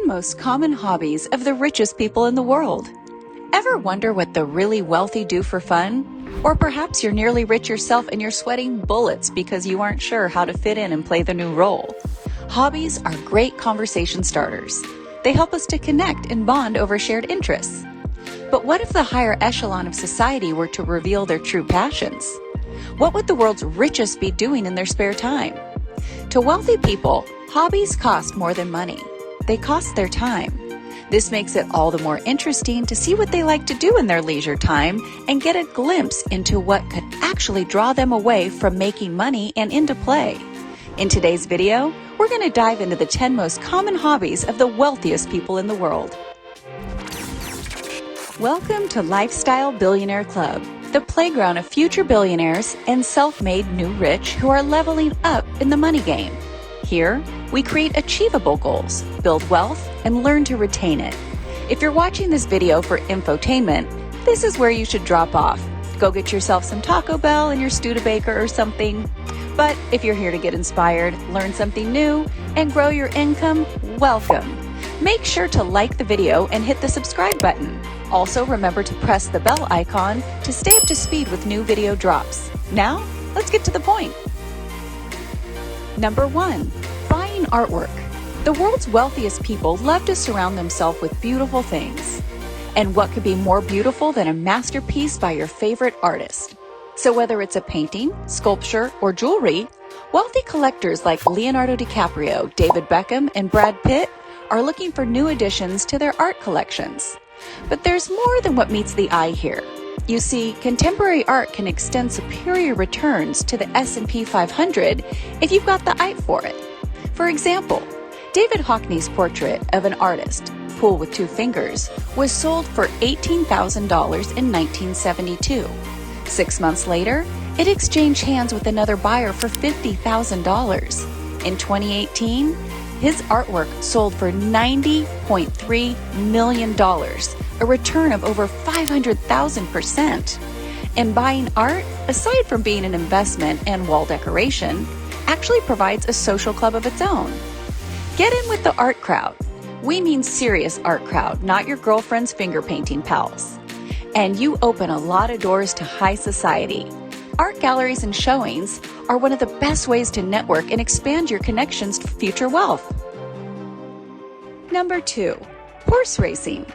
most common hobbies of the richest people in the world. Ever wonder what the really wealthy do for fun? Or perhaps you're nearly rich yourself and you're sweating bullets because you aren't sure how to fit in and play the new role. Hobbies are great conversation starters. They help us to connect and bond over shared interests. But what if the higher echelon of society were to reveal their true passions? What would the world's richest be doing in their spare time? To wealthy people, hobbies cost more than money. They cost their time. This makes it all the more interesting to see what they like to do in their leisure time and get a glimpse into what could actually draw them away from making money and into play. In today's video, we're going to dive into the 10 most common hobbies of the wealthiest people in the world. Welcome to Lifestyle Billionaire Club, the playground of future billionaires and self-made new rich who are leveling up in the money game. Here, we create achievable goals, build wealth, and learn to retain it. If you're watching this video for infotainment, this is where you should drop off. Go get yourself some Taco Bell and your Studebaker or something. But if you're here to get inspired, learn something new, and grow your income, welcome. Make sure to like the video and hit the subscribe button. Also, remember to press the bell icon to stay up to speed with new video drops. Now, let's get to the point. Number 1, buying artwork. The world's wealthiest people love to surround themselves with beautiful things. And what could be more beautiful than a masterpiece by your favorite artist? So whether it's a painting, sculpture, or jewelry, wealthy collectors like Leonardo DiCaprio, David Beckham, and Brad Pitt are looking for new additions to their art collections. But there's more than what meets the eye here. You see, contemporary art can extend superior returns to the S&P 500 if you've got the eye for it. For example, David Hockney's portrait of an artist, Pool with Two Fingers, was sold for $18,000 in 1972. 6 months later, it exchanged hands with another buyer for $50,000. In 2018, his artwork sold for $90.3 million, a return of over 500,000%. And buying art, aside from being an investment and wall decoration, actually provides a social club of its own. Get in with the art crowd. We mean serious art crowd, not your girlfriend's finger painting pals. And you open a lot of doors to high society. Art galleries and showings are one of the best ways to network and expand your connections to future wealth. Number 2, horse racing.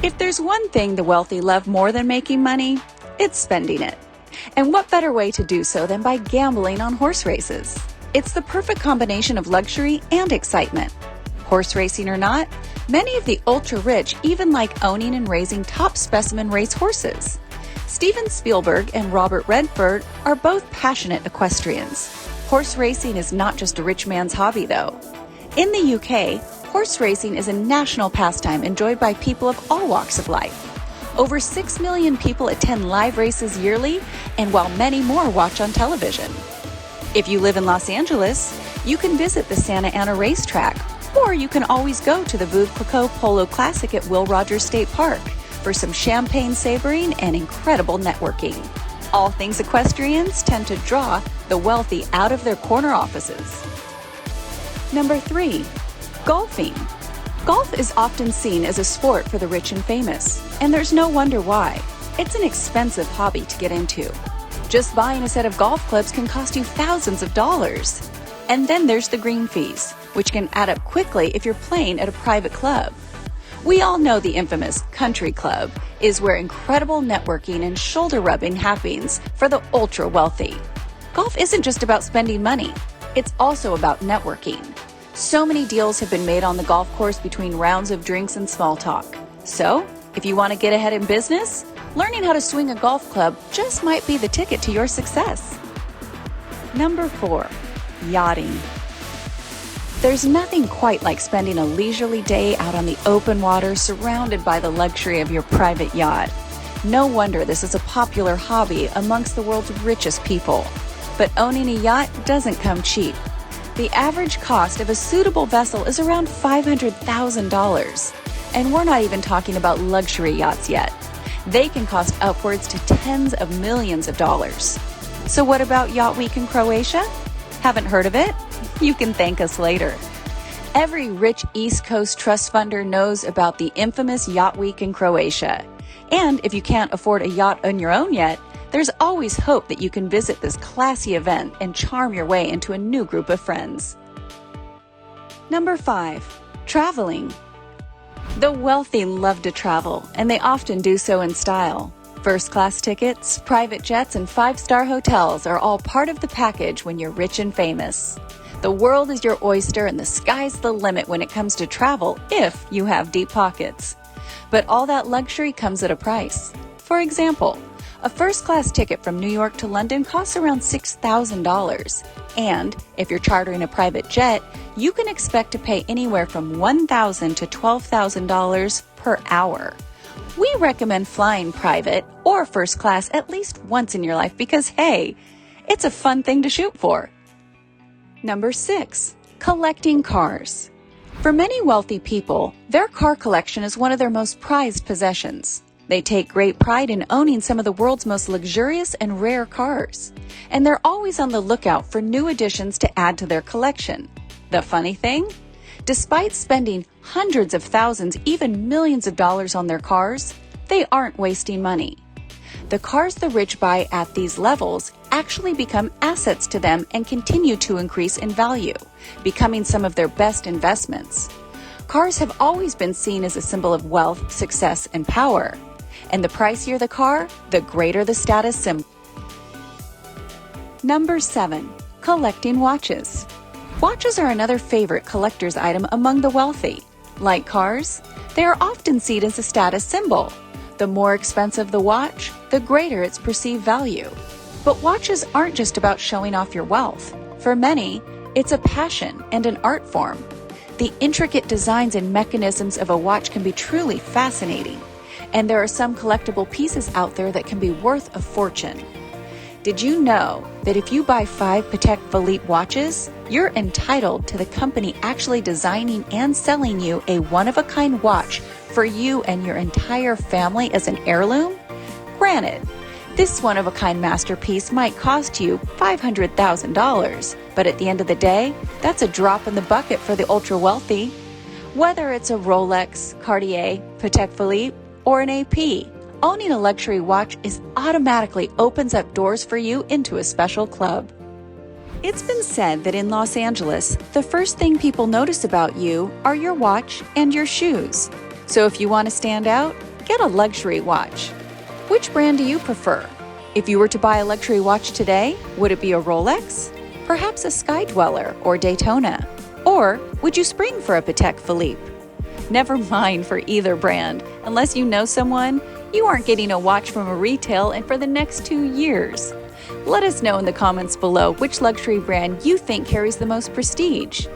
If there's one thing the wealthy love more than making money, it's spending it. And what better way to do so than by gambling on horse races? It's the perfect combination of luxury and excitement. Horse racing or not, many of the ultra-rich even like owning and raising top specimen race horses. Steven Spielberg and Robert Redford are both passionate equestrians. Horse racing is not just a rich man's hobby, though. In the UK, horse racing is a national pastime enjoyed by people of all walks of life. Over 6 million people attend live races yearly, and while many more watch on television. If you live in Los Angeles, you can visit the Santa Ana racetrack, or you can always go to the Veuve Clicquot Polo Classic at Will Rogers State Park for some champagne savoring and incredible networking. All things equestrians tend to draw the wealthy out of their corner offices. Number 3, golfing. Golf is often seen as a sport for the rich and famous, and there's no wonder why. It's an expensive hobby to get into. Just buying a set of golf clubs can cost you thousands of dollars. And then there's the green fees, which can add up quickly if you're playing at a private club. We all know the infamous country club is where incredible networking and shoulder-rubbing happens for the ultra-wealthy. Golf isn't just about spending money. It's also about networking. So many deals have been made on the golf course between rounds of drinks and small talk. So, if you want to get ahead in business, learning how to swing a golf club just might be the ticket to your success. Number 4, yachting. There's nothing quite like spending a leisurely day out on the open water surrounded by the luxury of your private yacht. No wonder this is a popular hobby amongst the world's richest people. But owning a yacht doesn't come cheap. The average cost of a suitable vessel is around $500,000. And we're not even talking about luxury yachts yet. They can cost upwards to tens of millions of dollars. So what about Yacht Week in Croatia? Haven't heard of it? You can thank us later. Every rich East Coast trust funder knows about the infamous Yacht Week in Croatia. And if you can't afford a yacht on your own yet, there's always hope that you can visit this classy event and charm your way into a new group of friends. Number 5. Traveling. The wealthy love to travel, and they often do so in style. First-class tickets, private jets, and 5-star hotels are all part of the package when you're rich and famous. The world is your oyster and the sky's the limit when it comes to travel if you have deep pockets. But all that luxury comes at a price. For example, a first-class ticket from New York to London costs around $6,000. And if you're chartering a private jet, you can expect to pay anywhere from $1,000 to $12,000 per hour. We recommend flying private or first class at least once in your life because, hey, it's a fun thing to shoot for. Number 6. Collecting cars. For many wealthy people, their car collection is one of their most prized possessions. They take great pride in owning some of the world's most luxurious and rare cars. And they're always on the lookout for new additions to add to their collection. The funny thing? Despite spending hundreds of thousands, even millions of dollars on their cars, they aren't wasting money. The cars the rich buy at these levels actually become assets to them and continue to increase in value, becoming some of their best investments. Cars have always been seen as a symbol of wealth, success, and power. And the pricier the car, the greater the status symbol. Number 7. Collecting watches. Watches are another favorite collector's item among the wealthy. Like cars, they are often seen as a status symbol. The more expensive the watch, the greater its perceived value. But watches aren't just about showing off your wealth. For many, it's a passion and an art form. The intricate designs and mechanisms of a watch can be truly fascinating. And there are some collectible pieces out there that can be worth a fortune. Did you know that if you buy 5 Patek Philippe watches, you're entitled to the company actually designing and selling you a one-of-a-kind watch for you and your entire family as an heirloom? Granted, this one-of-a-kind masterpiece might cost you $500,000, but at the end of the day, that's a drop in the bucket for the ultra-wealthy. Whether it's a Rolex, Cartier, Patek Philippe, or an AP, owning a luxury watch automatically opens up doors for you into a special club. It's been said that in Los Angeles, the first thing people notice about you are your watch and your shoes. So if you want to stand out, get a luxury watch. Which brand do you prefer? If you were to buy a luxury watch today, would it be a Rolex? Perhaps a Sky Dweller or Daytona? Or would you spring for a Patek Philippe? Never mind for either brand. Unless you know someone, you aren't getting a watch from a retail and for the next 2 years. Let us know in the comments below which luxury brand you think carries the most prestige.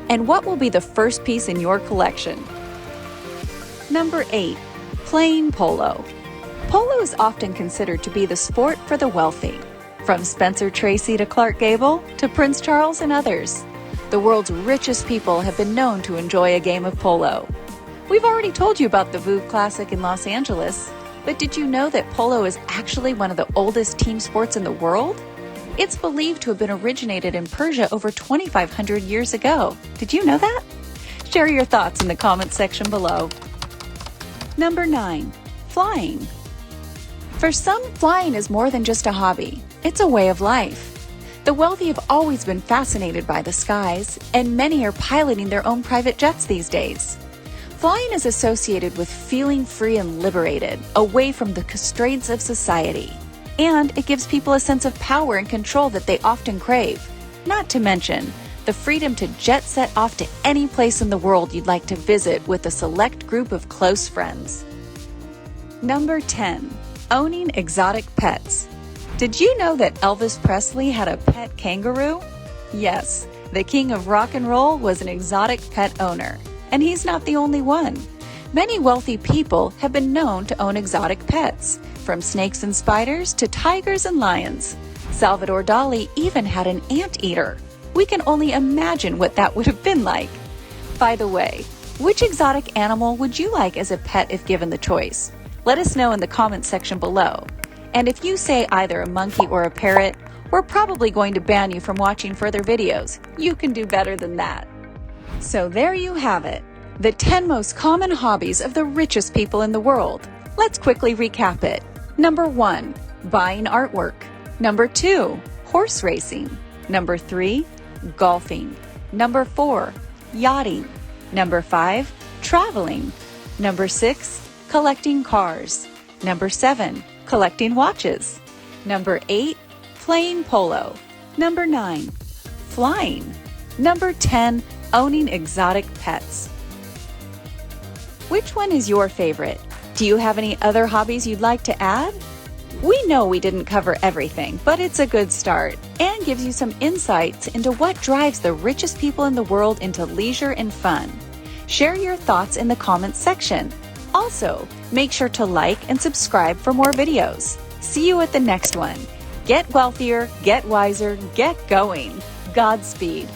And what will be the first piece in your collection? Number 8. Playing polo. Polo is often considered to be the sport for the wealthy. From Spencer Tracy to Clark Gable to Prince Charles and others, the world's richest people have been known to enjoy a game of polo. We've already told you about the VU Classic in Los Angeles, but did you know that polo is actually one of the oldest team sports in the world? It's believed to have been originated in Persia over 2,500 years ago. Did you know that? Share your thoughts in the comments section below. Number 9. Flying. For some, flying is more than just a hobby. It's a way of life. The wealthy have always been fascinated by the skies, and many are piloting their own private jets these days. Flying is associated with feeling free and liberated, away from the constraints of society. And it gives people a sense of power and control that they often crave. Not to mention, the freedom to jet set off to any place in the world you'd like to visit with a select group of close friends. Number 10. Owning exotic pets. Did you know that Elvis Presley had a pet kangaroo? Yes, the king of rock and roll was an exotic pet owner. And he's not the only one. Many wealthy people have been known to own exotic pets, from snakes and spiders to tigers and lions. Salvador Dali even had an anteater. We can only imagine what that would have been like. By the way, which exotic animal would you like as a pet if given the choice? Let us know in the comments section below. And if you say either a monkey or a parrot, we're probably going to ban you from watching further videos. You can do better than that. So there you have it, the 10 most common hobbies of the richest people in the world. Let's quickly recap it. Number 1, buying artwork. Number 2, horse racing. Number 3, golfing. Number 4, yachting. Number 5, traveling. Number 6, collecting cars. Number 7, collecting watches. Number 8, playing polo. Number 9, flying. Number 10, owning exotic pets. Which one is your favorite? Do you have any other hobbies you'd like to add? We know we didn't cover everything, but it's a good start and gives you some insights into what drives the richest people in the world into leisure and fun. Share your thoughts in the comments section. Also, make sure to like and subscribe for more videos. See you at the next one. Get wealthier, get wiser, get going. Godspeed.